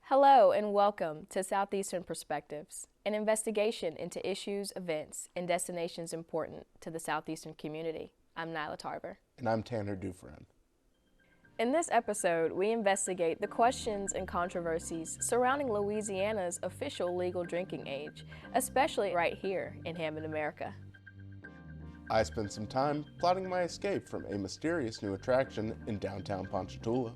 Hello and welcome to Southeastern Perspectives, an investigation into issues, events, and destinations important to the Southeastern community. I'm Nylah Tarver. And I'm Tanner Dufrene. In this episode, we investigate the questions and controversies surrounding Louisiana's official legal drinking age, especially right here in Hammond, America. I spent some time plotting my escape from a mysterious new attraction in downtown Ponchatoula.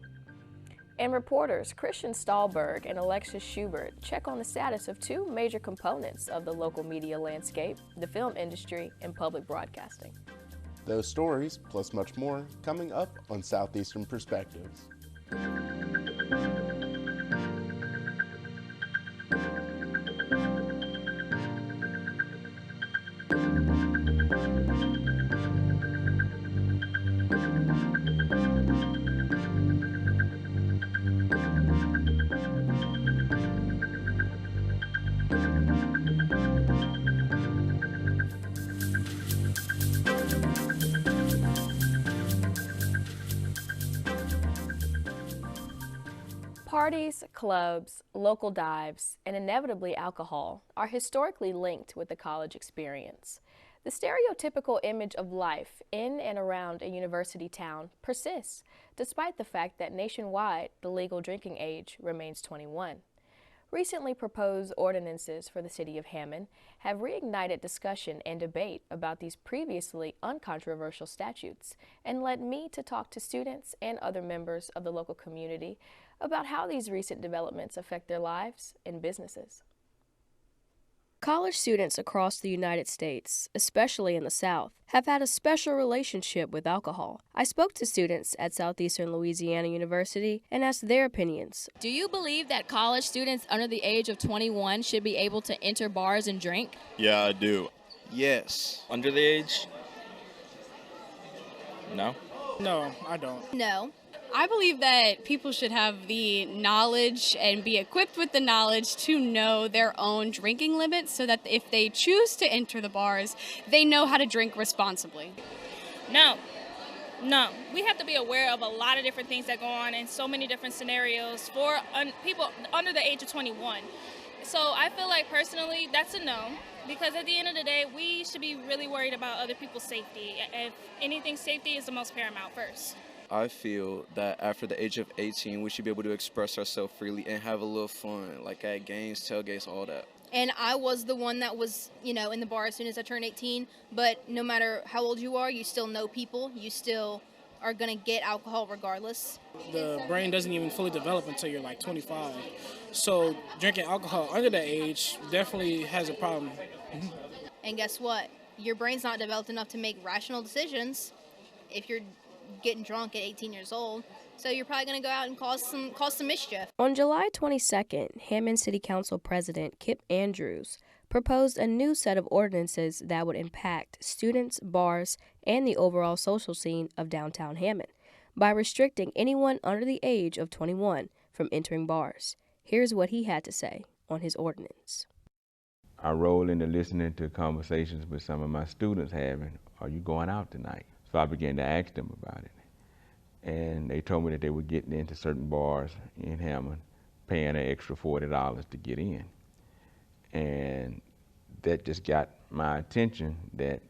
And reporters Christian Stahlberg and Alexis Schubert check on the status of two major components of the local media landscape, the film industry and public broadcasting. Those stories, plus much more, coming up on Southeastern Perspectives. Parties, clubs, local dives, and inevitably alcohol are historically linked with the college experience. The stereotypical image of life in and around a university town persists, despite the fact that nationwide the legal drinking age remains 21. Recently proposed ordinances for the city of Hammond have reignited discussion and debate about these previously uncontroversial statutes and led me to talk to students and other members of the local community about how these recent developments affect their lives and businesses. College students across the United States, especially in the South, have had a special relationship with alcohol. I spoke to students at Southeastern Louisiana University and asked their opinions. Do you believe that college students under the age of 21 should be able to enter bars and drink? Yeah, I do. Yes. Under the age? No. No, I don't. No. I believe that people should have the knowledge and be equipped with the knowledge to know their own drinking limits so that if they choose to enter the bars, they know how to drink responsibly. No. We have to be aware of a lot of different things that go on in so many different scenarios for people under the age of 21. So I feel like personally that's a no, because at the end of the day, we should be really worried about other people's safety. If anything, safety is the most paramount first. I feel that after the age of 18, we should be able to express ourselves freely and have a little fun, like at games, tailgates, all that. And I was the one that was, in the bar as soon as I turned 18. But no matter how old you are, you still know people. You still are going to get alcohol regardless. The brain doesn't even fully develop until you're like 25. So drinking alcohol under that age definitely has a problem. And guess what? Your brain's not developed enough to make rational decisions if you're getting drunk at 18 years old, so you're probably going to go out and cause some mischief. On July 22nd, Hammond City Council President Kip Andrews proposed a new set of ordinances that would impact students, bars, and the overall social scene of downtown Hammond by restricting anyone under the age of 21 from entering bars. Here's what he had to say on his ordinance. I roll into listening to conversations with some of my students having, "Are you going out tonight?" So I began to ask them about it. And they told me that they were getting into certain bars in Hammond, paying an extra $40 to get in. And that just got my attention that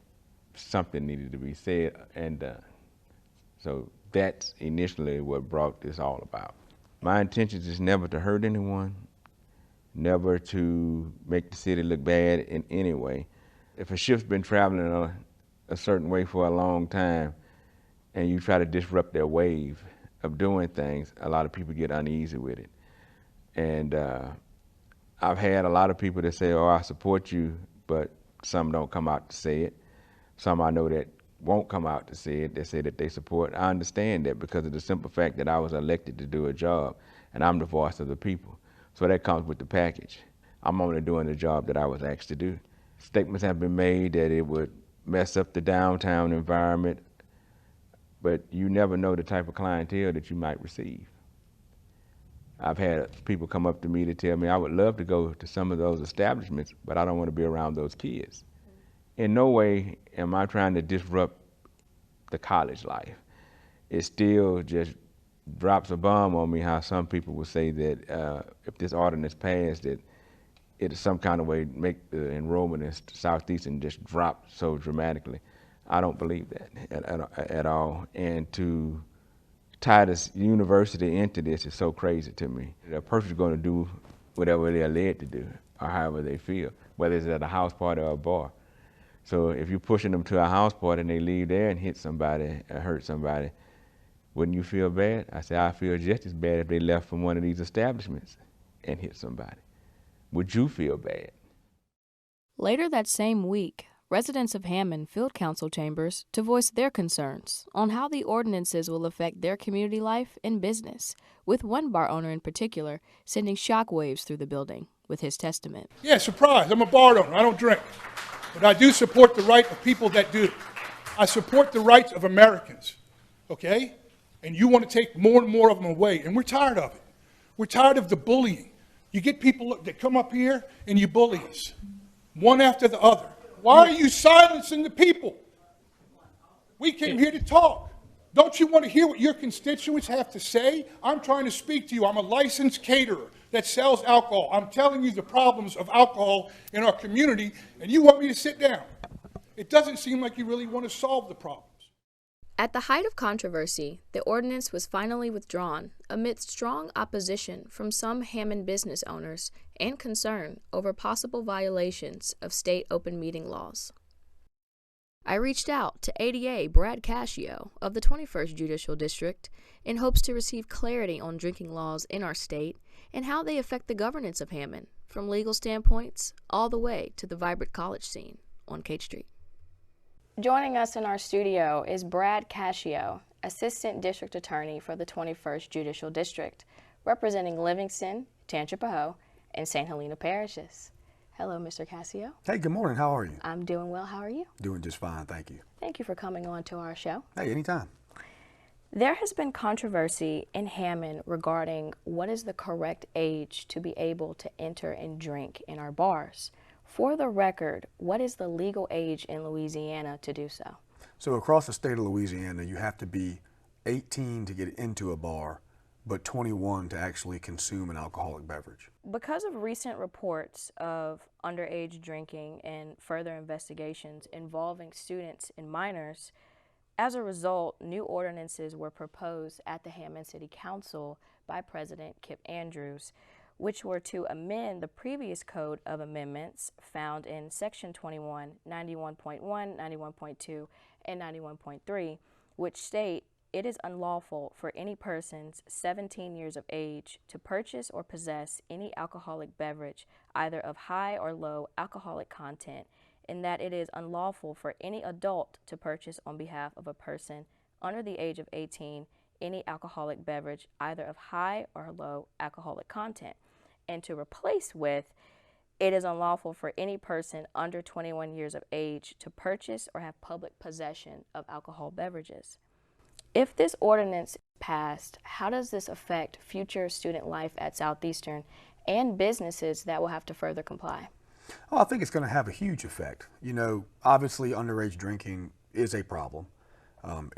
something needed to be said and done. So that's initially what brought this all about. My intention is never to hurt anyone, never to make the city look bad in any way. If a ship's been traveling a certain way for a long time and you try to disrupt their wave of doing things, a lot of people get uneasy with it. And I've had a lot of people that say, "Oh, I support you," but some don't come out to say it. Some I know that won't come out to say it. They say that they support. I understand that because of the simple fact that I was elected to do a job and I'm the voice of the people. So that comes with the package. I'm only doing the job that I was asked to do. Statements have been made that it would mess up the downtown environment, but you never know the type of clientele that you might receive. I've had people come up to me to tell me, "I would love to go to some of those establishments, but I don't want to be around those kids." In no way am I trying to disrupt the college life. It's still just drops a bomb on me how some people will say that if this ordinance passed, that it some kind of way make the enrollment in Southeastern just drop so dramatically. I don't believe that at all. And to tie this university into this is so crazy to me. A person's going to do whatever they're led to do, or however they feel, whether it's at a house party or a bar. So if you're pushing them to a house party and they leave there and hit somebody or hurt somebody, wouldn't you feel bad? I say, I feel just as bad if they left from one of these establishments and hit somebody. Would you feel bad? Later that same week, residents of Hammond filled council chambers to voice their concerns on how the ordinances will affect their community life and business, with one bar owner in particular sending shockwaves through the building with his testament. Yeah, surprise. I'm a bar owner. I don't drink. But I do support the right of people that do. I support the rights of Americans, okay? And you want to take more and more of them away, and we're tired of it. We're tired of the bullying. You get people that come up here and you bully us, one after the other. Why are you silencing the people? We came here to talk. Don't you want to hear what your constituents have to say? I'm trying to speak to you. I'm a licensed caterer that sells alcohol. I'm telling you the problems of alcohol in our community, and you want me to sit down. It doesn't seem like you really want to solve the problems. At the height of controversy, the ordinance was finally withdrawn amidst strong opposition from some Hammond business owners and concern over possible violations of state open meeting laws. I reached out to ADA Brad Cascio of the 21st Judicial District in hopes to receive clarity on drinking laws in our state and how they affect the governance of Hammond, from legal standpoints all the way to the vibrant college scene on Cate Street. Joining us in our studio is Brad Cascio, Assistant District Attorney for the 21st Judicial District, representing Livingston, Tangipahoa, and St. Helena parishes. Hello, Mr. Cascio. Hey, good morning. How are you? I'm doing well. How are you? Doing just fine, thank you. Thank you for coming on to our show. Hey, anytime. There has been controversy in Hammond regarding what is the correct age to be able to enter and drink in our bars. For the record, what is the legal age in Louisiana to do so? So across the state of Louisiana, you have to be 18 to get into a bar, but 21 to actually consume an alcoholic beverage. Because of recent reports of underage drinking and further investigations involving students and minors, as a result, new ordinances were proposed at the Hammond City Council by President Kip Andrews, which were to amend the previous Code of Amendments found in Section 21, 91.1, 91.2, and 91.3, which state, it is unlawful for any persons 17 years of age to purchase or possess any alcoholic beverage, either of high or low alcoholic content, and that it is unlawful for any adult to purchase on behalf of a person under the age of 18 any alcoholic beverage, either of high or low alcoholic content, and to replace with, it is unlawful for any person under 21 years of age to purchase or have public possession of alcohol beverages. If this ordinance passed, how does this affect future student life at Southeastern and businesses that will have to further comply? Oh, I think it's going to have a huge effect. You know, obviously underage drinking is a problem.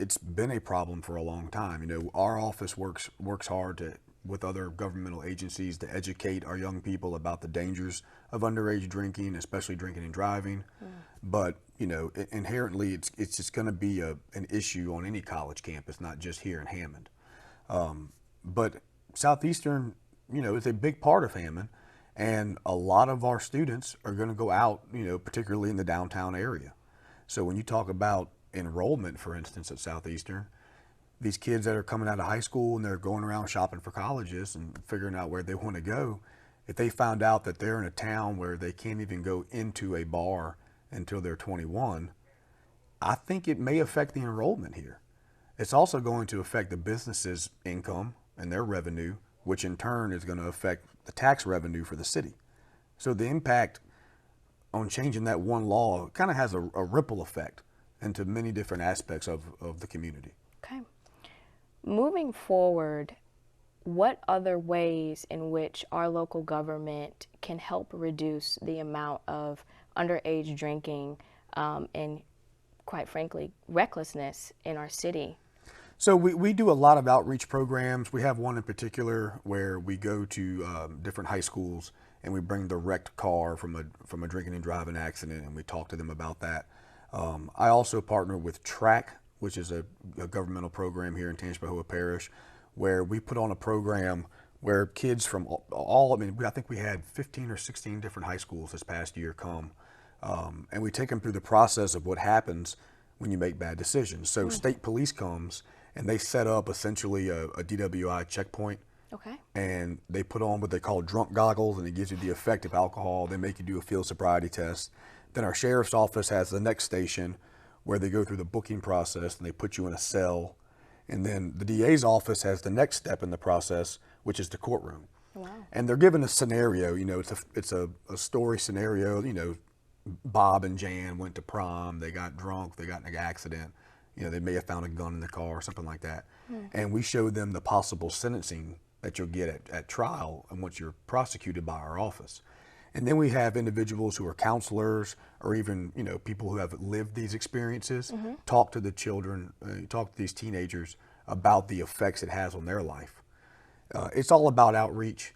It's been a problem for a long time. You know, our office works hard with other governmental agencies to educate our young people about the dangers of underage drinking, especially drinking and driving. But, you know, inherently it's just going to be an issue on any college campus, not just here in Hammond. But Southeastern, you know, is a big part of Hammond, and a lot of our students are going to go out, you know, particularly in the downtown area. So when you talk about enrollment, for instance, at Southeastern, these kids that are coming out of high school and they're going around shopping for colleges and figuring out where they want to go, if they found out that they're in a town where they can't even go into a bar until they're 21, I think it may affect the enrollment here. It's also going to affect the businesses' income and their revenue, which in turn is going to affect the tax revenue for the city. So the impact on changing that one law kind of has a ripple effect into many different aspects of the community. Okay. Moving forward, what other ways in which our local government can help reduce the amount of underage drinking and, quite frankly, recklessness in our city? So we do a lot of outreach programs. We have one in particular where we go to different high schools and we bring the wrecked car from a drinking and driving accident, and we talk to them about that. I also partner with TRAC, which is a governmental program here in Tangipahoa Parish, where we put on a program where kids from I think we had 15 or 16 different high schools this past year come, and we take them through the process of what happens when you make bad decisions. So state police comes and they set up essentially a DWI checkpoint. Okay. And they put on what they call drunk goggles, and it gives you the effect of alcohol. They make you do a field sobriety test. Then our sheriff's office has the next station where they go through the booking process and they put you in a cell. And then the DA's office has the next step in the process, which is the courtroom. Wow. And they're given a scenario, it's a story scenario, Bob and Jan went to prom, they got drunk, they got in an accident, they may have found a gun in the car or something like that. And we show them the possible sentencing that you'll get at trial and once you're prosecuted by our office. And then we have individuals who are counselors or even, people who have lived these experiences, talk to the children, talk to these teenagers about the effects it has on their life. It's all about outreach.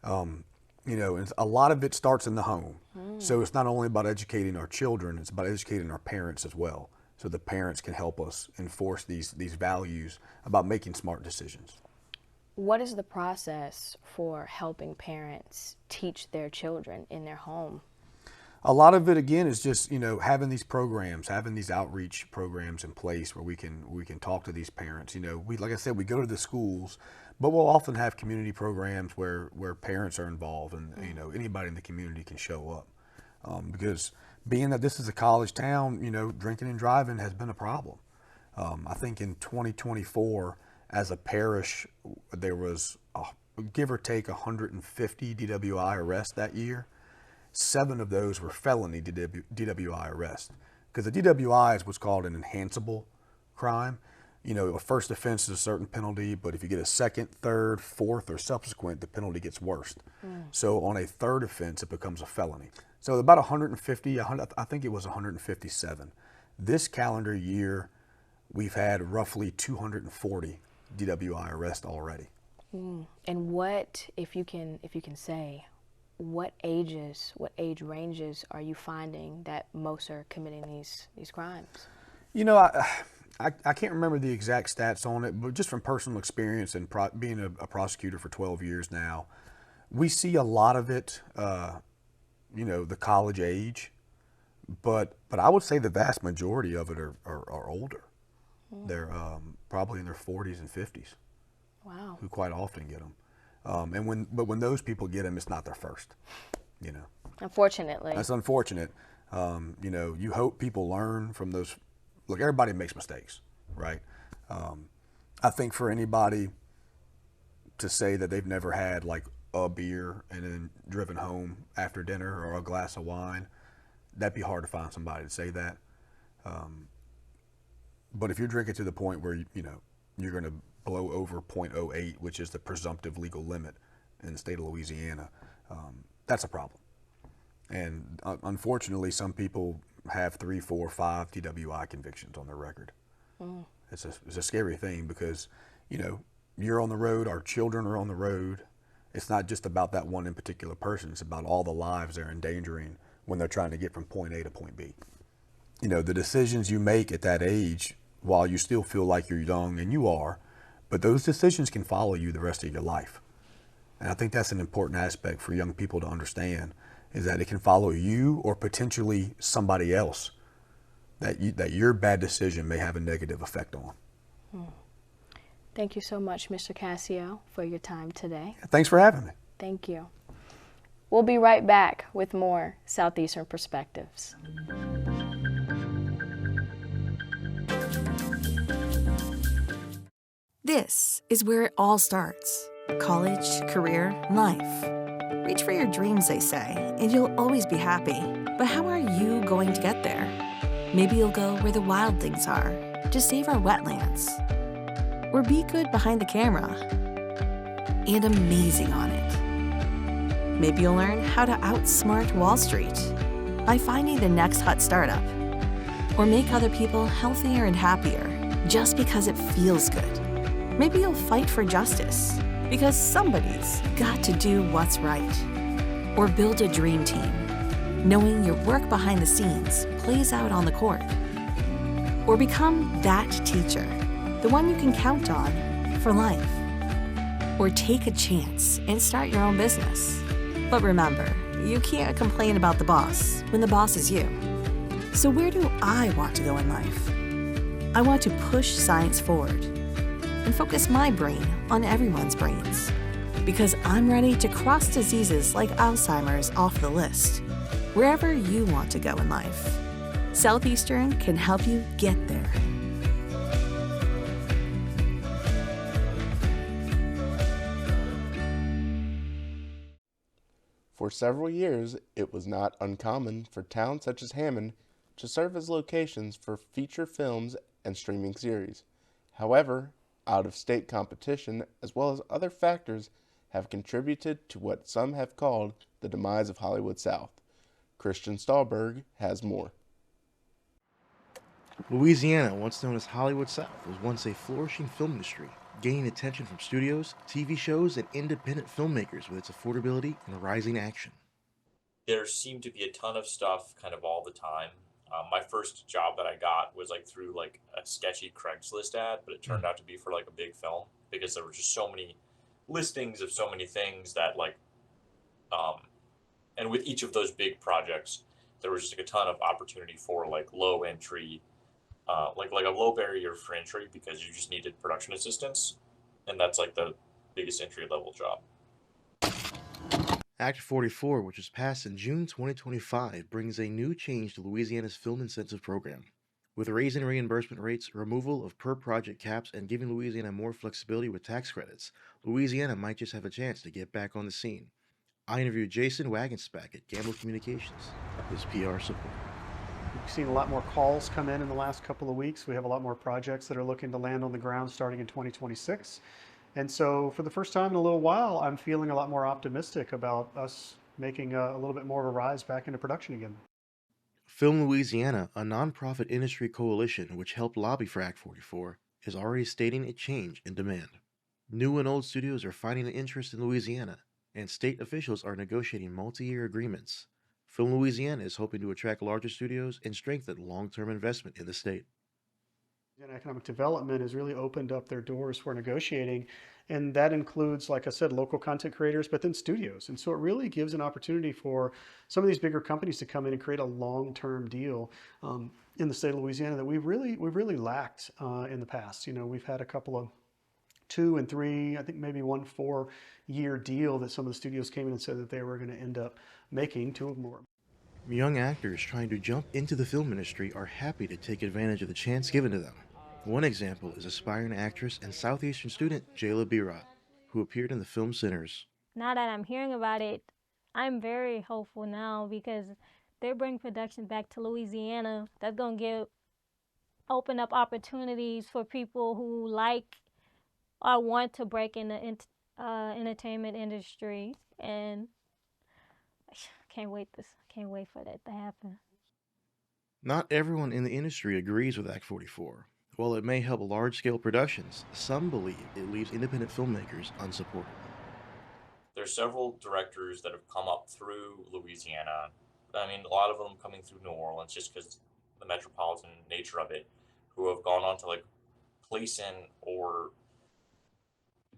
And a lot of it starts in the home. So it's not only about educating our children, it's about educating our parents as well. So the parents can help us enforce these values about making smart decisions. What is the process for helping parents teach their children in their home? A lot of it, again, is just, having these programs, having these outreach programs in place where we can talk to these parents. Like I said, we go to the schools, but we'll often have community programs where parents are involved and, anybody in the community can show up. Because being that this is a college town, drinking and driving has been a problem. I think in 2024, as a parish, there was, give or take, 150 DWI arrests that year. 7 of those were felony DWI arrests. Because the DWI is what's called an enhanceable crime. A first offense is a certain penalty, but if you get a second, third, fourth, or subsequent, the penalty gets worse. So on a third offense, it becomes a felony. So about 150, I think it was 157. This calendar year, we've had roughly 240 DWI arrests already. And what, if you can say, what age ranges are you finding that most are committing these crimes? I can't remember the exact stats on it, but just from personal experience and being a prosecutor for 12 years now, we see a lot of it, the college age, but I would say the vast majority of it are older. They're probably in their 40s and 50s. Wow. Who quite often get them. But when those people get them, it's not their first, Unfortunately. That's unfortunate. You hope people learn from those. Look, everybody makes mistakes, right? I think for anybody to say that they've never had like a beer and then driven home after dinner or a glass of wine, that'd be hard to find somebody to say that. But if you're drinking to the point where you're going to blow over 0.08, which is the presumptive legal limit in the state of Louisiana, that's a problem. And unfortunately, some people have 3, 4, 5 DWI convictions on their record. It's a scary thing because, you're on the road, our children are on the road. It's not just about that one in particular person. It's about all the lives they're endangering when they're trying to get from point A to point B. The decisions you make at that age, while you still feel like you're young, and you are, but those decisions can follow you the rest of your life. And I think that's an important aspect for young people to understand, is that it can follow you or potentially somebody else that your bad decision may have a negative effect on. Thank you so much, Mr. Cassio, for your time today. Thanks for having me. Thank you. We'll be right back with more Southeastern Perspectives. This is where it all starts. College, career, life. Reach for your dreams, they say, and you'll always be happy. But how are you going to get there? Maybe you'll go where the wild things are, to save our wetlands. Or be good behind the camera and amazing on it. Maybe you'll learn how to outsmart Wall Street by finding the next hot startup. Or make other people healthier and happier just because it feels good. Maybe you'll fight for justice because somebody's got to do what's right. Or build a dream team, knowing your work behind the scenes plays out on the court. Or become that teacher, the one you can count on for life. Or take a chance and start your own business. But remember, you can't complain about the boss when the boss is you. So where do I want to go in life? I want to push science forward and focus my brain on everyone's brains. Because I'm ready to cross diseases like Alzheimer's off the list. Wherever you want to go in life, Southeastern can help you get there. For several years, it was not uncommon for towns such as Hammond to serve as locations for feature films and streaming series. However, out-of-state competition, as well as other factors, have contributed to what some have called the demise of Hollywood South. Christian Stahlberg has more. Louisiana, once known as Hollywood South, was once a flourishing film industry, gaining attention from studios, TV shows, and independent filmmakers with its affordability and rising action. There seemed to be a ton of stuff kind of all the time. My first job that I got was like through like a sketchy Craigslist ad, but it turned out to be for like a big film because there were just so many listings of so many things that like, and with each of those big projects, there was just like a ton of opportunity for like low entry, like a low barrier for entry because you just needed production assistance, and that's like the biggest entry level job. Act 44, which was passed in June 2025, brings a new change to Louisiana's film incentive program. With raising reimbursement rates, removal of per-project caps, and giving Louisiana more flexibility with tax credits, Louisiana might just have a chance to get back on the scene. I interviewed Jason Wagenspack at Gamble Communications, his PR support. We've seen a lot more calls come in the last couple of weeks. We have a lot more projects that are looking to land on the ground starting in 2026. And so for the first time in a little while, I'm feeling a lot more optimistic about us making a little bit more of a rise back into production again. Film Louisiana, a nonprofit industry coalition which helped lobby for Act 44, is already stating a change in demand. New and old studios are finding an interest in Louisiana, and state officials are negotiating multi-year agreements. Film Louisiana is hoping to attract larger studios and strengthen long-term investment in the state. And economic development has really opened up their doors for negotiating, and that includes, like I said, local content creators, but then studios. And so it really gives an opportunity for some of these bigger companies to come in and create a long-term deal in the state of Louisiana that we've really lacked in the past. You know, we've had a couple of 2 and 3, I think maybe 1 4-year deal that some of the studios came in and said that they were going to end up making 2 or more. Young actors trying to jump into the film industry are happy to take advantage of the chance given to them. One example is aspiring actress and Southeastern student Nylah Birot, who appeared in the film Sinners. Now that I'm hearing about it, I'm very hopeful now because they bring production back to Louisiana. That's going to open up opportunities for people who like or want to break in the entertainment industry, and I can't wait for that to happen. Not everyone in the industry agrees with Act 44. While it may help large-scale productions, some believe it leaves independent filmmakers unsupported. There's several directors that have come up through Louisiana. I mean, a lot of them coming through New Orleans just because the metropolitan nature of it, who have gone on to like place in or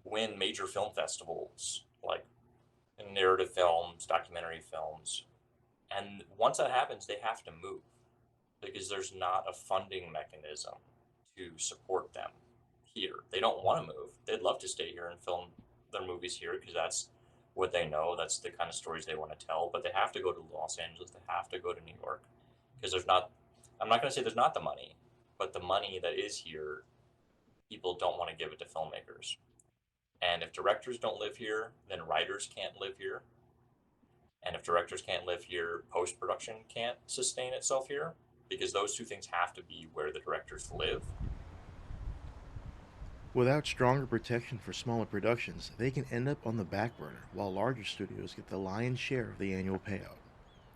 win major film festivals, like in narrative films, documentary films. And once that happens, they have to move because there's not a funding mechanism to support them here. They don't want to move. They'd love to stay here and film their movies here because that's what they know. That's the kind of stories they want to tell. But they have to go to Los Angeles. They have to go to New York because there's not, I'm not going to say there's not the money, but the money that is here, people don't want to give it to filmmakers. And if directors don't live here, then writers can't live here. And if directors can't live here, post-production can't sustain itself here because those two things have to be where the directors live. Without stronger protection for smaller productions, they can end up on the back burner while larger studios get the lion's share of the annual payout.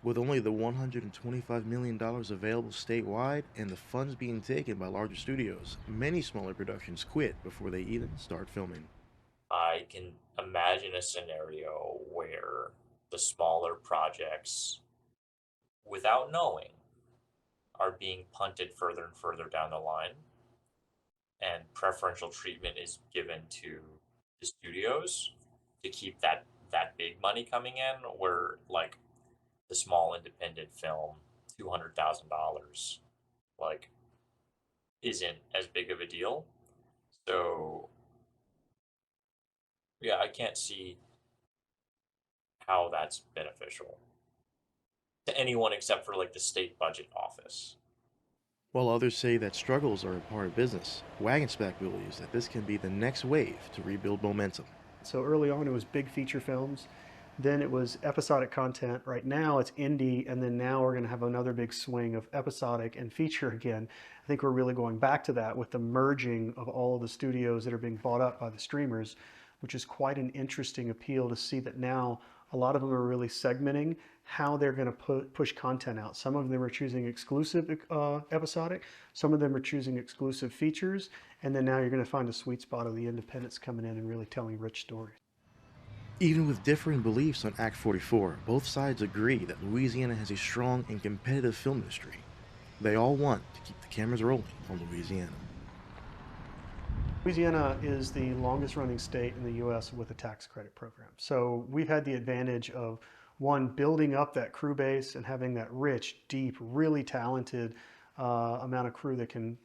With only the $125 million available statewide and the funds being taken by larger studios, many smaller productions quit before they even start filming. I can imagine a scenario where the smaller projects, without knowing, are being punted further and further down the line, and preferential treatment is given to the studios to keep that big money coming in, where like the small independent film, $200,000, like isn't as big of a deal. So yeah, I can't see how that's beneficial to anyone except for like the state budget office. While others say that struggles are a part of business, Wagonspec believes that this can be the next wave to rebuild momentum. So early on it was big feature films, then it was episodic content. Right now it's indie, and then now we're going to have another big swing of episodic and feature again. I think we're really going back to that with the merging of all of the studios that are being bought up by the streamers, which is quite an interesting appeal to see that now a lot of them are really segmenting how they're going to push content out. Some of them are choosing exclusive episodic, some of them are choosing exclusive features, and then now you're going to find a sweet spot of the independents coming in and really telling rich stories. Even with differing beliefs on Act 44, both sides agree that Louisiana has a strong and competitive film industry. They all want to keep the cameras rolling on Louisiana. Louisiana is the longest running state in the U.S. with a tax credit program. So we've had the advantage of, one, building up that crew base and having that rich, deep, really talented amount of crew that can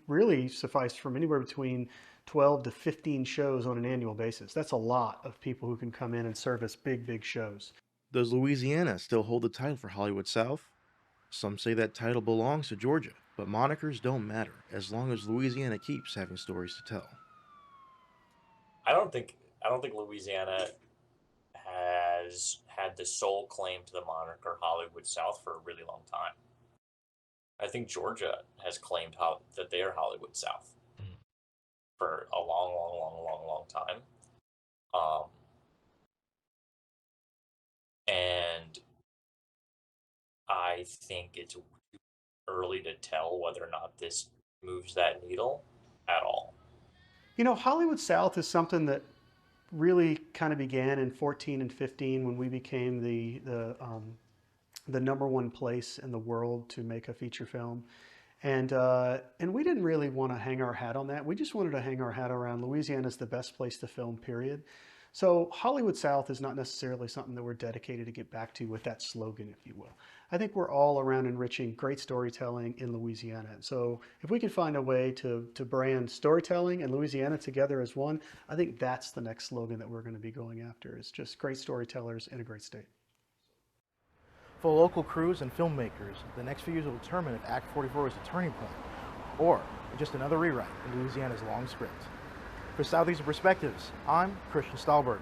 really suffice from anywhere between 12 to 15 shows on an annual basis. That's a lot of people who can come in and service big shows. Does Louisiana still hold the title for Hollywood South? Some say that title belongs to Georgia, but monikers don't matter as long as Louisiana keeps having stories to tell. I don't think Louisiana has had the sole claim to the moniker Hollywood South for a really long time. I think Georgia has claimed that they are Hollywood South for a long time. And I think it's early to tell whether or not this moves that needle at all. You know, Hollywood South is something that really kind of began in 14 and 15 when we became the number one place in the world to make a feature film. And we didn't really want to hang our hat on that. We just wanted to hang our hat around Louisiana's the best place to film, period. So Hollywood South is not necessarily something that we're dedicated to get back to with that slogan, if you will. I think we're all around enriching great storytelling in Louisiana. And so if we can find a way to brand storytelling and Louisiana together as one, I think that's the next slogan that we're going to be going after, is just great storytellers in a great state. For local crews and filmmakers, the next few years will determine if Act 44 is a turning point or just another rewrite in Louisiana's long script. For Southeastern Perspectives, I'm Christian Stahlberg.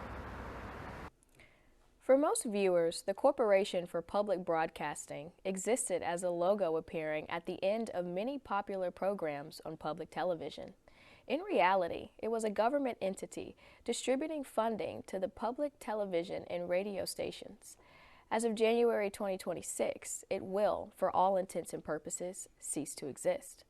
For most viewers, the Corporation for Public Broadcasting existed as a logo appearing at the end of many popular programs on public television. In reality, it was a government entity distributing funding to the public television and radio stations. As of January 2026, it will, for all intents and purposes, cease to exist.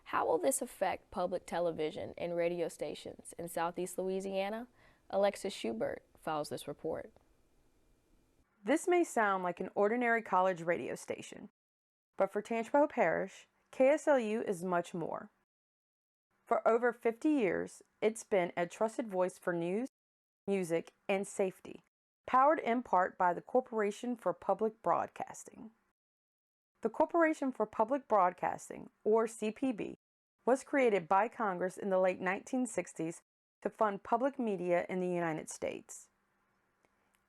How will this affect public television and radio stations in Southeast Louisiana? Alexis Schubert files this report. This may sound like an ordinary college radio station, but for Tangipahoa Parish, KSLU is much more. For over 50 years, it's been a trusted voice for news, music, and safety, powered in part by the Corporation for Public Broadcasting. The Corporation for Public Broadcasting, or CPB, was created by Congress in the late 1960s to fund public media in the United States.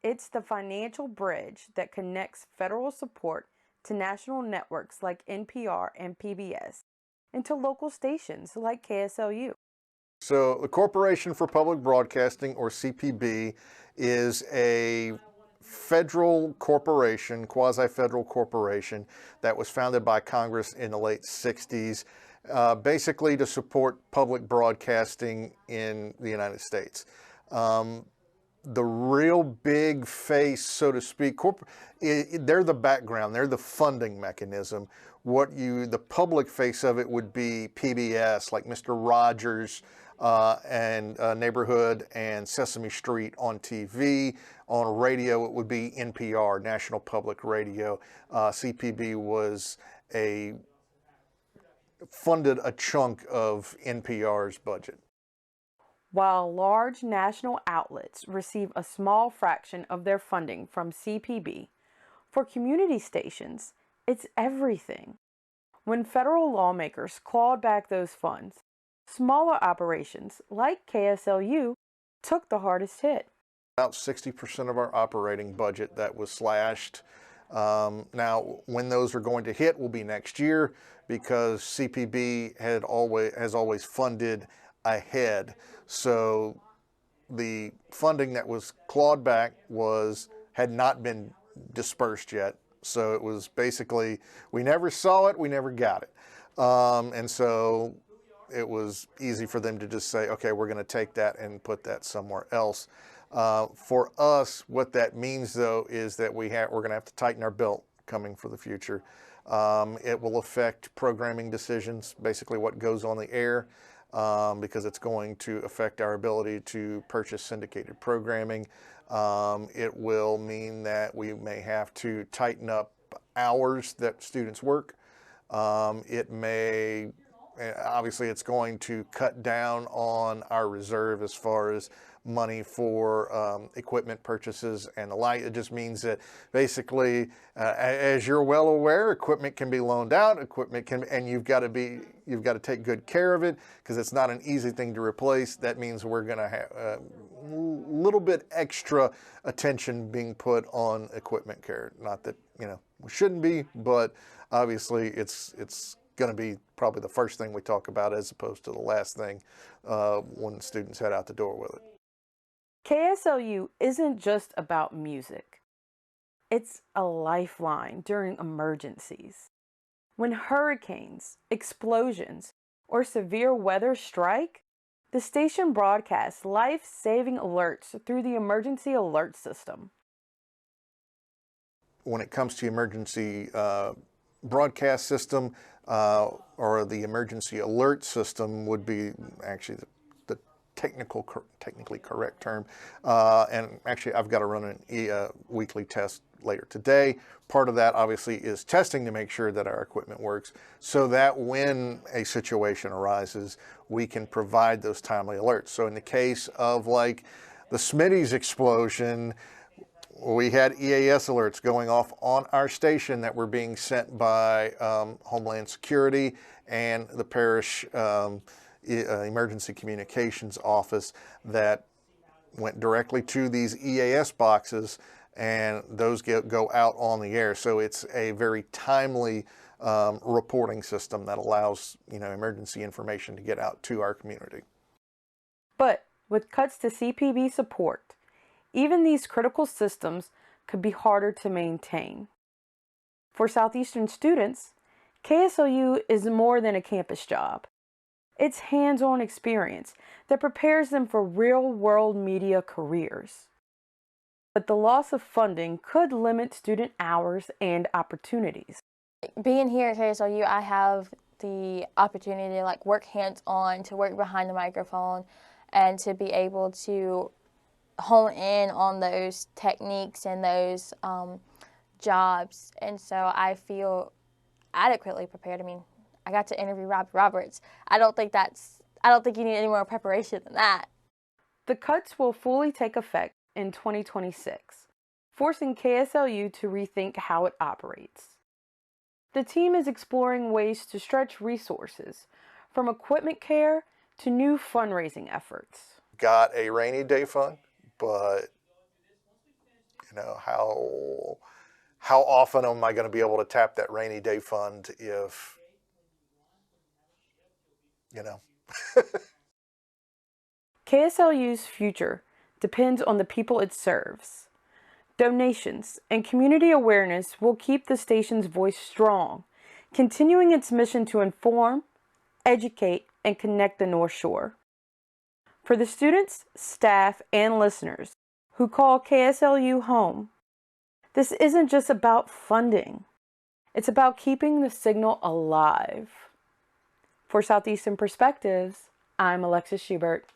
It's the financial bridge that connects federal support to national networks like NPR and PBS and to local stations like KSLU. So the Corporation for Public Broadcasting, or CPB, is a federal corporation, quasi-federal corporation, that was founded by Congress in the late 60s, basically to support public broadcasting in the United States. the real big face, so to speak, they're the background, they're the funding mechanism. The public face of it would be PBS, like Mr. Rogers and Neighborhood and Sesame Street on TV. On radio, it would be NPR, National Public Radio. CPB funded a chunk of NPR's budget. While large national outlets receive a small fraction of their funding from CPB, for community stations, it's everything. When federal lawmakers clawed back those funds, smaller operations like KSLU took the hardest hit. About 60% of our operating budget that was slashed. Now, when those are going to hit will be next year, because CPB has always funded ahead. So the funding that was clawed back had not been dispersed yet. So it was basically, we never saw it, we never got it. And so it was easy for them to just say, okay, we're going to take that and put that somewhere else. For us, what that means, though, is that we're going to have to tighten our belt coming for the future. It will affect programming decisions, basically what goes on the air, because it's going to affect our ability to purchase syndicated programming. It will mean that we may have to tighten up hours that students work. Obviously, it's going to cut down on our reserve as far as money for equipment purchases and the like. It just means that basically, as you're well aware, equipment can be loaned out, and you've got to take good care of it, because it's not an easy thing to replace. That means we're going to have a little bit extra attention being put on equipment care. Not that, we shouldn't be, but obviously it's going to be probably the first thing we talk about, as opposed to the last thing when students head out the door with it. KSLU isn't just about music. It's a lifeline during emergencies. When hurricanes, explosions, or severe weather strike, the station broadcasts life-saving alerts through the emergency alert system. When it comes to emergency broadcast system, or the emergency alert system would be actually the technically correct term. And actually, I've got to run a weekly test later today. Part of that, obviously, is testing to make sure that our equipment works, so that when a situation arises, we can provide those timely alerts. So in the case of like the Smitty's explosion, we had EAS alerts going off on our station that were being sent by Homeland Security and the parish emergency communications office that went directly to these EAS boxes, and those go out on the air. So it's a very timely reporting system that allows emergency information to get out to our community. But with cuts to CPB support, even these critical systems could be harder to maintain. For Southeastern students, KSLU is more than a campus job. It's hands-on experience that prepares them for real-world media careers. But the loss of funding could limit student hours and opportunities. Being here at KSLU, I have the opportunity to work hands-on, to work behind the microphone, and to be able to hone in on those techniques and those jobs. And so I feel adequately prepared. I mean, I got to interview Rob Roberts. I don't think you need any more preparation than that. The cuts will fully take effect in 2026, forcing KSLU to rethink how it operates. The team is exploring ways to stretch resources, from equipment care to new fundraising efforts. Got a rainy day fund, but how often am I going to be able to tap that rainy day fund if KSLU's future depends on the people it serves. Donations and community awareness will keep the station's voice strong, continuing its mission to inform, educate, and connect the North Shore. For the students, staff, and listeners who call KSLU home. This isn't just about funding. It's about keeping the signal alive. For Southeastern Perspectives, I'm Alexis Schubert.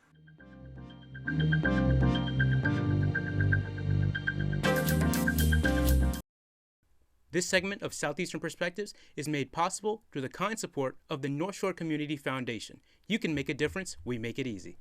This segment of Southeastern Perspectives is made possible through the kind support of the Northshore Community Foundation. You can make a difference, we make it easy.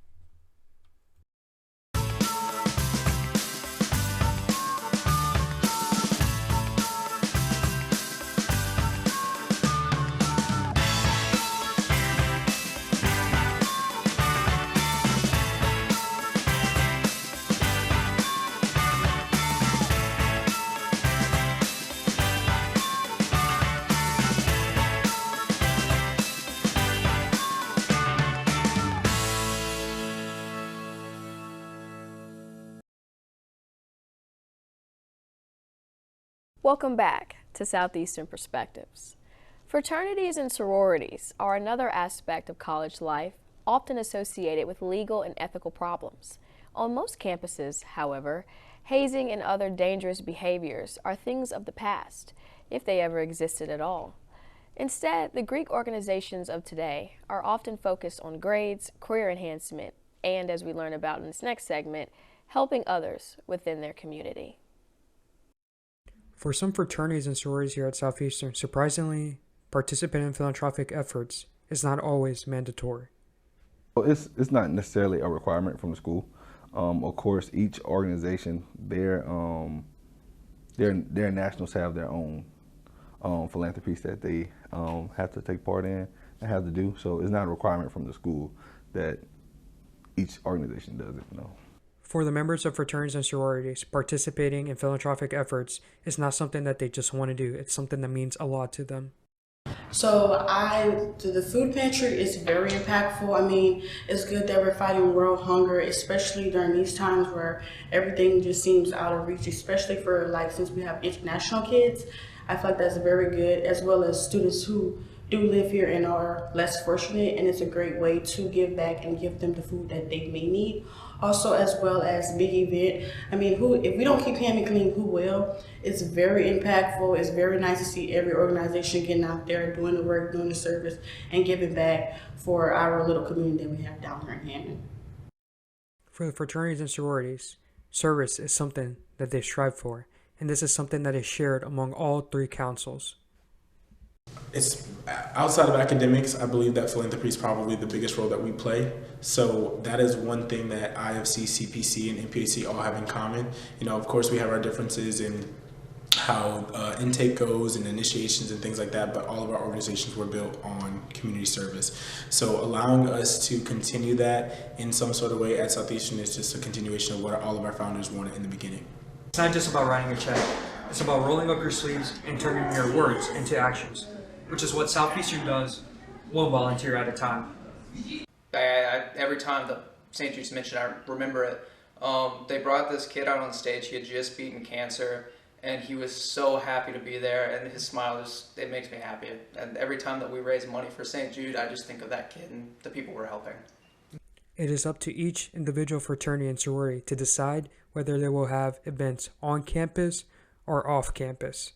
Welcome back to Southeastern Perspectives. Fraternities and sororities are another aspect of college life, often associated with legal and ethical problems. On most campuses, however, hazing and other dangerous behaviors are things of the past, if they ever existed at all. Instead, the Greek organizations of today are often focused on grades, career enhancement, and, as we learn about in this next segment, helping others within their community. For some fraternities and sororities here at Southeastern, surprisingly, participating in philanthropic efforts is not always mandatory. Well, it's not necessarily a requirement from the school. Of course, each organization, their nationals have their own philanthropies that they have to take part in and have to do. So it's not a requirement from the school that each organization does it. No. For the members of fraternities and sororities, participating in philanthropic efforts is not something that they just want to do. It's something that means a lot to them. So the food pantry is very impactful. I mean, it's good that we're fighting world hunger, especially during these times where everything just seems out of reach, especially for since we have international kids. I feel like that's very good, as well as students who do live here and are less fortunate, and it's a great way to give back and give them the food that they may need. Also, as well as big event. I mean, if we don't keep Hammond clean, who will? It's very impactful. It's very nice to see every organization getting out there, doing the work, doing the service, and giving back for our little community that we have down here in Hammond. For the fraternities and sororities, service is something that they strive for, and this is something that is shared among all three councils. It's outside of academics, I believe that philanthropy is probably the biggest role that we play. So that is one thing that IFC, CPC, and NPAC all have in common. You know, of course, we have our differences in how intake goes and initiations and things like that, but all of our organizations were built on community service. So allowing us to continue that in some sort of way at Southeastern is just a continuation of what all of our founders wanted in the beginning. It's not just about writing a check. It's about rolling up your sleeves and turning your words into actions, which is what Southeastern does, one volunteer at a time. Every time the St. Jude's mentioned, I remember it. They brought this kid out on stage. He had just beaten cancer, and he was so happy to be there, and his smile it makes me happy. And every time that we raise money for St. Jude, I just think of that kid and the people we're helping. It is up to each individual fraternity and sorority to decide whether they will have events on campus or off campus.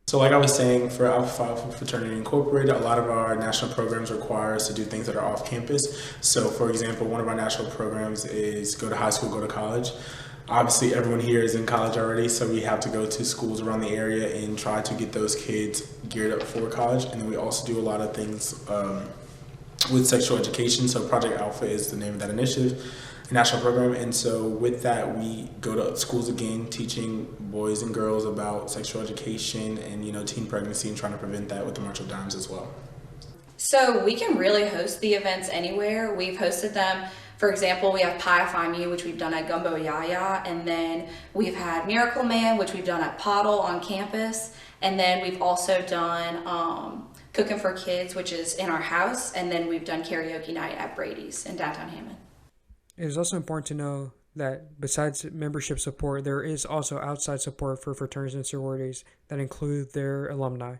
So like I was saying, for Alpha Phi Fraternity Incorporated, a lot of our national programs require us to do things that are off campus. So for example, one of our national programs is go to high school, go to college. Obviously everyone here is in college already, so we have to go to schools around the area and try to get those kids geared up for college. And then we also do a lot of things with sexual education. So Project Alpha is the name of that initiative, a national program. And so with that, we go to schools again, teaching boys and girls about sexual education and, you know, teen pregnancy and trying to prevent that with the March of Dimes as well. So we can really host the events anywhere. We've hosted them. For example, we have Pi Phi Mu, which we've done at Gumbo Yaya, and then we've had Miracle Man, which we've done at Pottle on campus, and then we've also done Cooking for Kids, which is in our house, and then we've done karaoke night at Brady's in downtown Hammond. It is also important to know that besides membership support, there is also outside support for fraternities and sororities that include their alumni.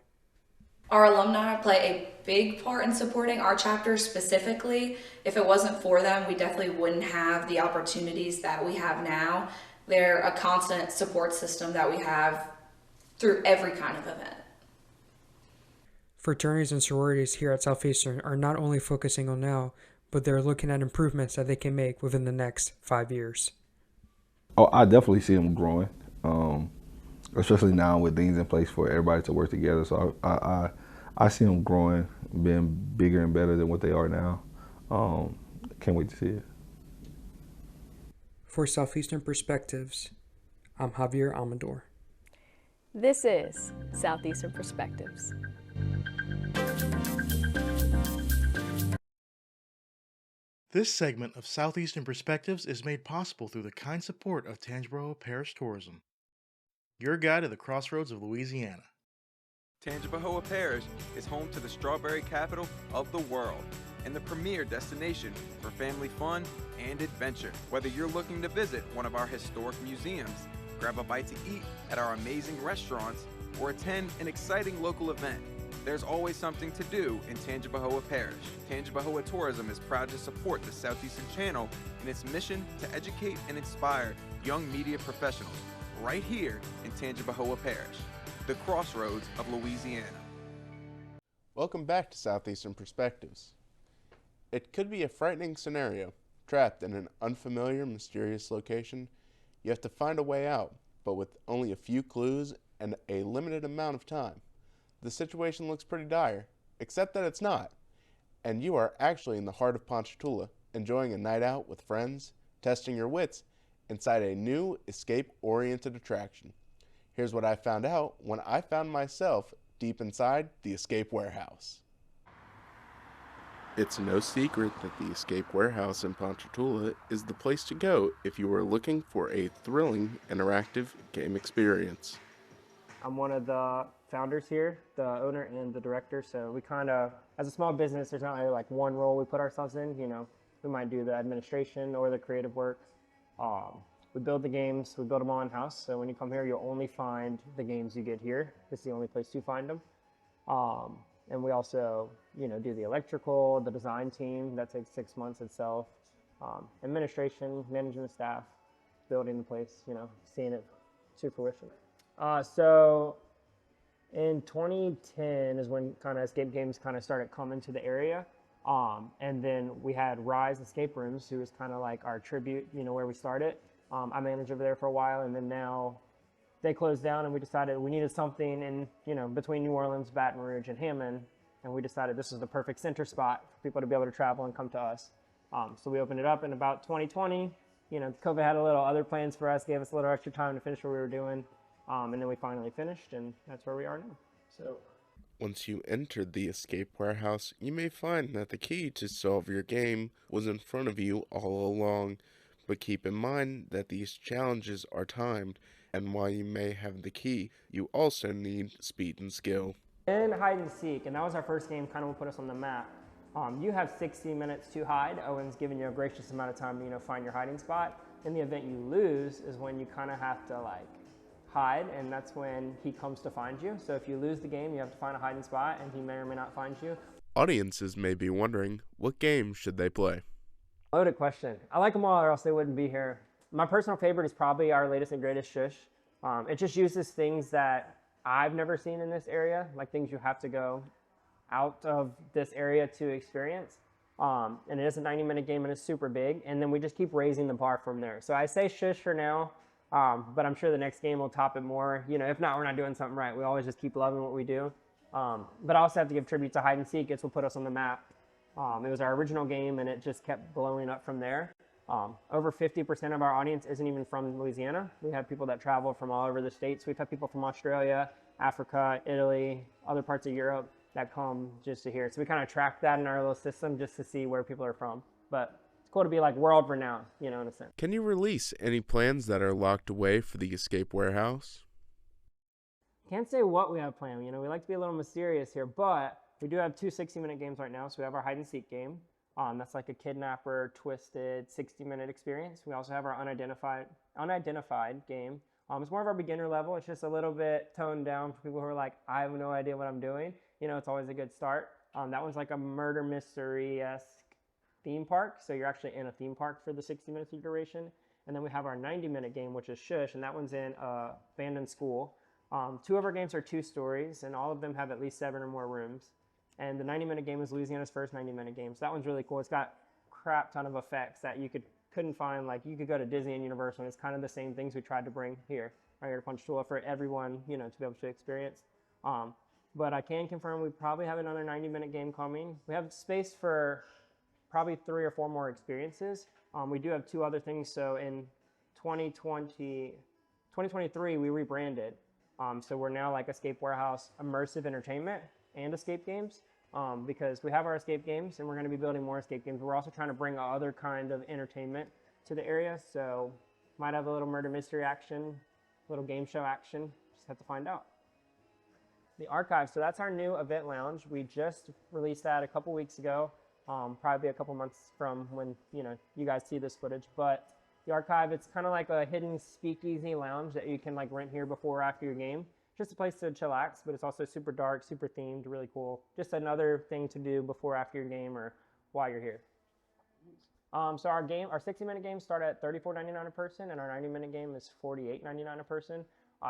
Our alumni play a big part in supporting our chapter specifically. If it wasn't for them, we definitely wouldn't have the opportunities that we have now. They're a constant support system that we have through every kind of event. Fraternities and sororities here at Southeastern are not only focusing on now, but they're looking at improvements that they can make within the next 5 years. Oh, I definitely see them growing, especially now with things in place for everybody to work together. So I see them growing, being bigger and better than what they are now. Can't wait to see it. For Southeastern Perspectives, I'm Javier Amador. This is Southeastern Perspectives. This segment of Southeastern Perspectives is made possible through the kind support of Tangipahoa Parish Tourism, your guide to the crossroads of Louisiana. Tangipahoa Parish is home to the strawberry capital of the world and the premier destination for family fun and adventure. Whether you're looking to visit one of our historic museums, grab a bite to eat at our amazing restaurants, or attend an exciting local event, there's always something to do in Tangipahoa Parish. Tangipahoa Tourism is proud to support the Southeastern Channel in its mission to educate and inspire young media professionals right here in Tangipahoa Parish, the crossroads of Louisiana. Welcome back to Southeastern Perspectives. It could be a frightening scenario. Trapped in an unfamiliar, mysterious location, you have to find a way out, but with only a few clues and a limited amount of time. The situation looks pretty dire, except that it's not, and you are actually in the heart of Ponchatoula, enjoying a night out with friends, testing your wits inside a new escape-oriented attraction. Here's what I found out when I found myself deep inside the Escape Warehouse. It's no secret that the Escape Warehouse in Ponchatoula is the place to go if you are looking for a thrilling, interactive game experience. I'm one of the founders here, the owner and the director, so we kind of, as a small business, there's not really like one role we put ourselves in. You know, we might do the administration or the creative work. We build the games, we build them all in-house, so when you come here, you'll only find the games you get here. It's the only place to find them. And we also, you know, do the electrical, the design team, that takes 6 months itself. Administration, managing the staff, building the place, you know, seeing it to fruition. So in 2010 is when kind of escape games kind of started coming to the area. And then we had Rise Escape Rooms, who was kind of like our tribute, you know, where we started. I managed over there for a while, and then now they closed down, and we decided we needed something in, you know, between New Orleans, Baton Rouge, and Hammond, and we decided this was the perfect center spot for people to be able to travel and come to us. So we opened it up in about 2020. You know, COVID had a little other plans for us, gave us a little extra time to finish what we were doing, and then we finally finished, and that's where we are now. So. Once you entered the Escape Warehouse, you may find that the key to solve your game was in front of you all along. But keep in mind that these challenges are timed, and while you may have the key, you also need speed and skill. And hide and seek, and that was our first game, kind of what put us on the map. You have 60 minutes to hide. Owen's giving you a gracious amount of time to, you know, find your hiding spot. In the event you lose is when you kind of have to like hide, and that's when he comes to find you. So if you lose the game, you have to find a hiding spot, and he may or may not find you. Audiences may be wondering, what game should they play? Loaded question. I like them all, or else they wouldn't be here. My personal favorite is probably our latest and greatest, Shush. It just uses things that I've never seen in this area, like things you have to go out of this area to experience. And it is a 90-minute game, and it's super big. And then we just keep raising the bar from there. So I say Shush for now, but I'm sure the next game will top it more. You know, if not, we're not doing something right. We always just keep loving what we do. But I also have to give tribute to Hide and Seek. It's what put us on the map. It was our original game, and it just kept blowing up from there. Over 50% of our audience isn't even from Louisiana. We have people that travel from all over the states. We've had people from Australia, Africa, Italy, other parts of Europe that come just to hear. So we kind of track that in our little system just to see where people are from. But it's cool to be like world renowned, you know, in a sense. Can you release any plans that are locked away for the Escape Warehouse? Can't say what we have planned. You know, we like to be a little mysterious here, but we do have two 60-minute games right now. So we have our hide and seek game. That's like a kidnapper, twisted, 60-minute experience. We also have our unidentified game, It's more of our beginner level. It's just a little bit toned down for people who are like, I have no idea what I'm doing. You know, it's always a good start. That one's like a murder mystery-esque theme park. So you're actually in a theme park for the 60 minutes of duration. And then we have our 90-minute game, which is Shush, and that one's in a abandoned school. 2 of our games are 2 stories, and all of them have at least 7 or more rooms. And the 90-minute game is Louisiana's first 90-minute game. So that one's really cool. It's got crap ton of effects that you couldn't find. Like, you could go to Disney and Universal, and it's kind of the same things we tried to bring here, right here to Ponchatoula for everyone, you know, to be able to experience. But I can confirm we probably have another 90-minute game coming. We have space for probably 3 or 4 more experiences. We do have 2 other things. So in 2023, we rebranded. So we're now like Escape Warehouse Immersive Entertainment and Escape Games, because we have our escape games and we're going to be building more escape games. We're also trying to bring other kind of entertainment to the area. So might have a little murder mystery action, a little game show action. Just have to find out. The archive, so that's our new event lounge. We just released that a couple weeks ago, probably a couple months from when you guys see this footage. But the archive, it's kind of like a hidden speakeasy lounge that you can like rent here before or after your game. Just a place to chillax, but it's also super dark, super themed, really cool. Just another thing to do before or after your game or while you're here. So our 60-minute games start at $34.99 a person, and our 90-minute game is $48.99 a person.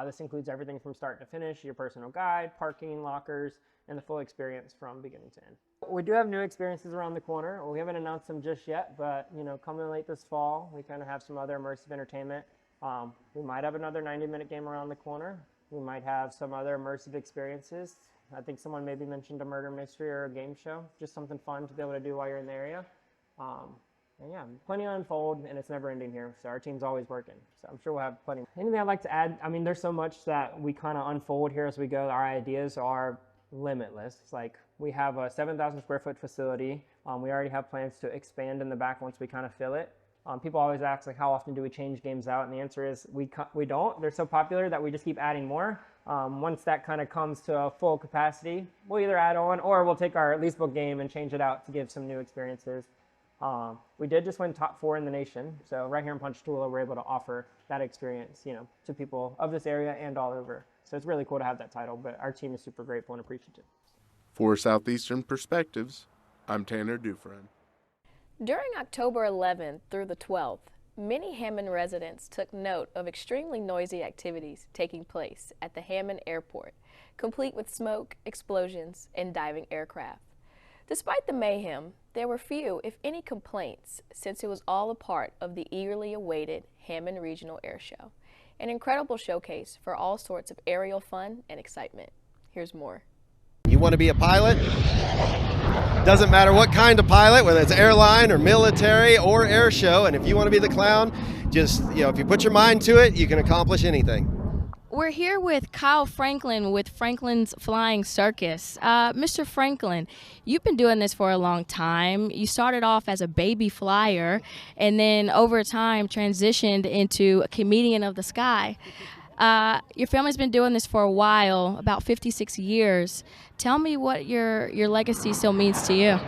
This includes everything from start to finish, your personal guide, parking, lockers, and the full experience from beginning to end. We do have new experiences around the corner. We haven't announced them just yet, but coming late this fall, we kind of have some other immersive entertainment. We might have another 90-minute game around the corner. We might have some other immersive experiences. I think someone maybe mentioned a murder mystery or a game show, just something fun to be able to do while you're in the area. And yeah, plenty to unfold, and it's never ending here. So our team's always working. So I'm sure we'll have plenty. Anything I'd like to add? I mean, there's so much that we kind of unfold here as we go. Our ideas are limitless. It's like we have a 7,000 square foot facility. We already have plans to expand in the back once we kind of fill it. People always ask, like, how often do we change games out? And the answer is we don't. They're so popular that we just keep adding more. Once that kind of comes to a full capacity, we'll either add on or we'll take our least book game and change it out to give some new experiences. We did just win top 4 in the nation. So right here in Ponchatoula, we're able to offer that experience, to people of this area and all over. So it's really cool to have that title, but our team is super grateful and appreciative. For Southeastern Perspectives, I'm Tanner Dufrene. During October 11th through the 12th, many Hammond residents took note of extremely noisy activities taking place at the Hammond Airport, complete with smoke, explosions, and diving aircraft. Despite the mayhem, there were few, if any, complaints, since it was all a part of the eagerly awaited Hammond Regional Airshow, an incredible showcase for all sorts of aerial fun and excitement. Here's more. You want to be a pilot? Doesn't matter what kind of pilot, whether it's airline or military or air show, and if you want to be the clown, just, if you put your mind to it, you can accomplish anything. We're here with Kyle Franklin with Franklin's Flying Circus. Mr. Franklin, you've been doing this for a long time. You started off as a baby flyer and then over time transitioned into a comedian of the sky. Your family's been doing this for a while, about 56 years. Tell me what your legacy still means to you.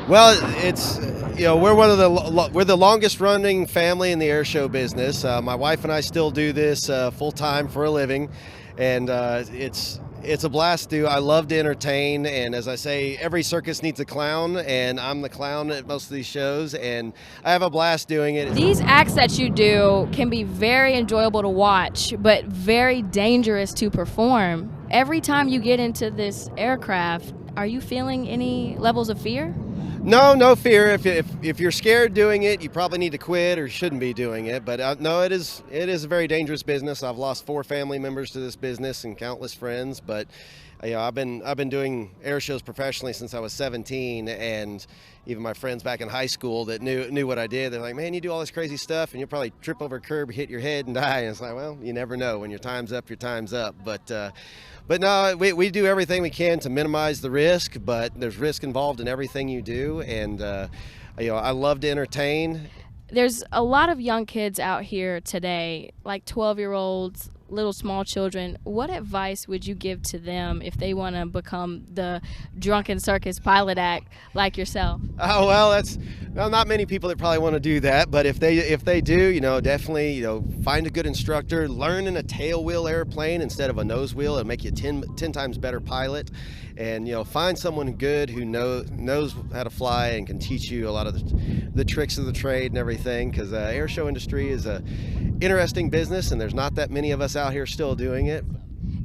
Well, it's we're the longest running family in the air show business. My wife and I still do this full time for a living, and it's a blast to do. I love to entertain, and as I say, every circus needs a clown, and I'm the clown at most of these shows, and I have a blast doing it. These acts that you do can be very enjoyable to watch, but very dangerous to perform. Every time you get into this aircraft, are you feeling any levels of fear? No fear. If you're scared doing it, you probably need to quit or shouldn't be doing it. But no, it is a very dangerous business. I've lost 4 family members to this business and countless friends. But I've been doing air shows professionally since I was 17, and even my friends back in high school that knew what I did, they're like, man, you do all this crazy stuff, and you'll probably trip over a curb, hit your head, and die. And it's like, well, you never know. When your time's up, your time's up. But no, we do everything we can to minimize the risk, but there's risk involved in everything you do, and I love to entertain. There's a lot of young kids out here today, like 12-year-olds, little small children, what advice would you give to them if they want to become the drunken circus pilot act like yourself? Oh, well, not many people that probably want to do that, but if they do, definitely, find a good instructor, learn in a tail wheel airplane instead of a nose wheel. It'll make you 10 times better pilot, and find someone good who knows how to fly and can teach you a lot of the tricks of the trade and everything, because air show industry is a interesting business, and there's not that many of us out here still doing it.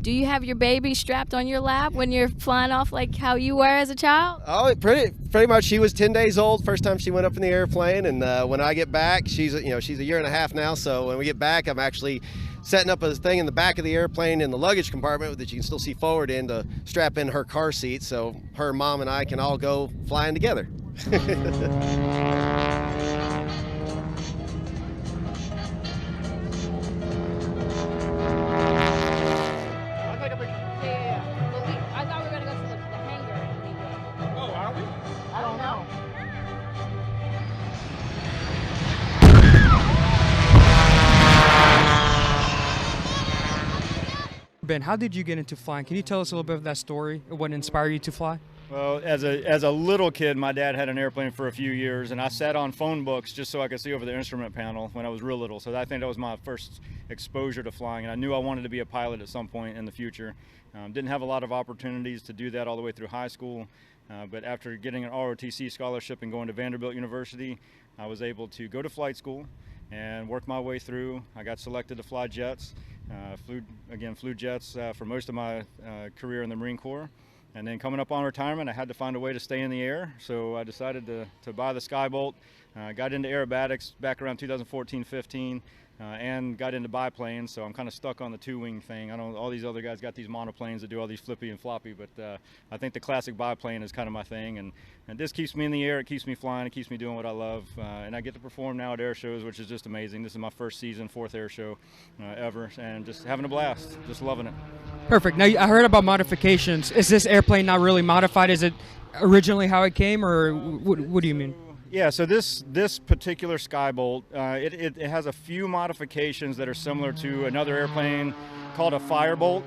Do you have your baby strapped on your lap when you're flying off like how you were as a child? Oh, pretty much. She was 10 days old first time she went up in the airplane, and when I get back, she's a year and a half now. So when we get back, I'm actually setting up a thing in the back of the airplane in the luggage compartment that you can still see forward in to strap in her car seat, so her mom and I can all go flying together. Ben, how did you get into flying? Can you tell us a little bit of that story, what inspired you to fly? Well, as a little kid, my dad had an airplane for a few years, and I sat on phone books just so I could see over the instrument panel when I was real little. So I think that was my first exposure to flying, and I knew I wanted to be a pilot at some point in the future. Didn't have a lot of opportunities to do that all the way through high school, but after getting an ROTC scholarship and going to Vanderbilt University, I was able to go to flight school and work my way through. I got selected to fly jets. Flew jets for most of my career in the Marine Corps. And then coming up on retirement, I had to find a way to stay in the air. So I decided to buy the Skybolt. Got into aerobatics back around 2014-15 and got into biplanes. So I'm kind of stuck on the two-wing thing. I know all these other guys got these monoplanes that do all these flippy and floppy, but I think the classic biplane is kind of my thing. And this keeps me in the air, it keeps me flying, it keeps me doing what I love. And I get to perform now at air shows, which is just amazing. This is my first season, 4th air show ever, and just having a blast, just loving it. Perfect. Now, I heard about modifications. Is this airplane not really modified? Is it originally how it came, or what do you mean? Yeah, so this particular Skybolt, it has a few modifications that are similar to another airplane called a Firebolt.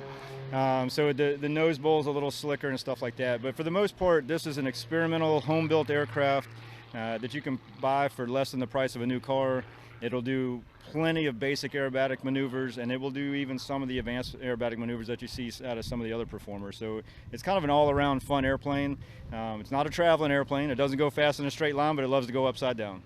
So the nose bowl is a little slicker and stuff like that. But for the most part, this is an experimental home-built aircraft that you can buy for less than the price of a new car. It'll do plenty of basic aerobatic maneuvers, and it will do even some of the advanced aerobatic maneuvers that you see out of some of the other performers. So it's kind of an all-around fun airplane. It's not a traveling airplane. It doesn't go fast in a straight line, but it loves to go upside down.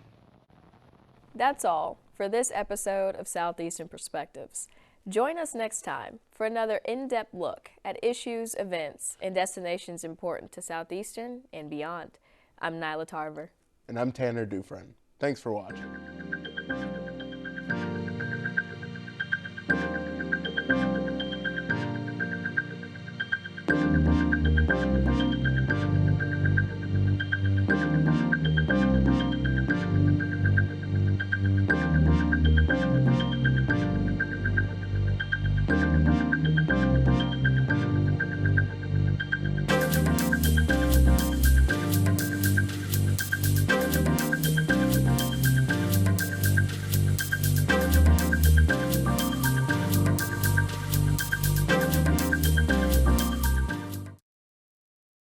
That's all for this episode of Southeastern Perspectives. Join us next time for another in-depth look at issues, events, and destinations important to Southeastern and beyond. I'm Nylah Tarver. And I'm Tanner Dufrene. Thanks for watching.